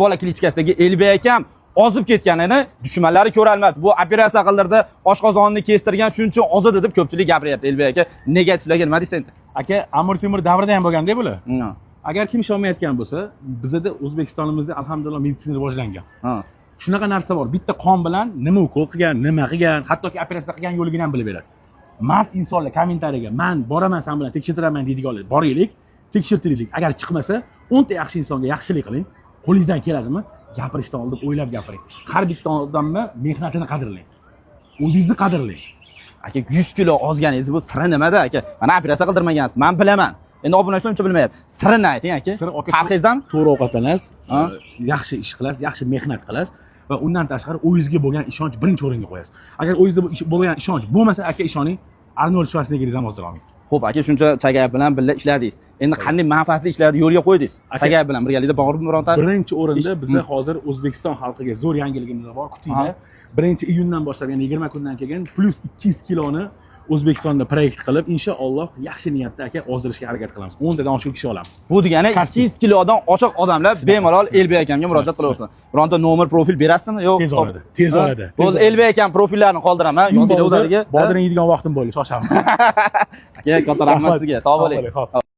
bola klichkasidagi Elbek akam ozib ketganini dushmanlari ko'rolmadi. Bu operatsiya qildirdi, oshqozonni kestirgan, shuning uchun ozadi deb ko'pchilik gapiryapti. Elbek aka negativlarga nima deysan? Aka, Amir Temur davrida ham bo'lganda bular. Agar kim ishonmayotgan bo'lsa, bizda O'zbekistonimizda alhamdulillah meditsina rivojlangan. Shunaqa narsa bor. Bitta qon bilan nima ukol qilgan, nima qilgan, hattoki operatsiya qilgan yo'ligini ham bilib beradi. Mard insonlar kommentariyaga "Men boraman sen bilan tekshirtiraman" deydiganlar, boraylik, tekshirtiraylik. Agar chiqmasa, 10 ta yaxshi insonga yaxshilik qiling. Qo'lingizdan keladimi? Gapirishdan oldin o'ylab gapiring. Har bitta odamni mehnatini qadrlang. O'zingizni qadrlang. Aka 100 kilo ozganingiz bu siri nimada aka? Mana operatsiya qildirmagansiz. Men bilaman. Endi obunachilar uncha bilmayapti. Sirini ayting aka. Farqingizdan to'g'ri ovqatlanasiz, yaxshi ish qilasiz, yaxshi mehnat qilasiz va undan tashqari o'zingizga bo'lgan ishonch birinchi o'ringa qo'yasiz. Agar o'zingizda bo'lgan ishonch bo'lmasa, aka ishoning, Arnold Schwarzenegger ham hozir olmaysiz. Xo'p, aka shuncha Chagayev bilan birga ishladingiz. Endi qanday manfaatli ishlarni yo'lga qo'ydingiz? Chagayev bilan birgalikda borib bironta. Birinchi o'rinda bizda hozir O'zbekiston xalqiga zo'r yangiligimiz bor. Kutinglar. 1-iyundan boshlab, ya'ni 20 kundan keyin plus 200 kiloni O'zbekistonda proyekt qilib, inshaalloh yaxshi niyatda aka ozdirishga harakat qilamiz. 10 tadan oshiq kishi olamiz. Bu degani 200 kilodan oshiq odamlar bemalol Elbek akamga murojaat qilaversin. Bironta nomer profil berasizmi? Yo'q, tez orada. Tez orada. O'z Elbek akam profillarini qoldiraman. Yozinglar o'zlariga. Bodring yeydigan vaqtim bo'ldi, shoshamiz. Aka, katta rahmat sizga. Sog' bo'ling.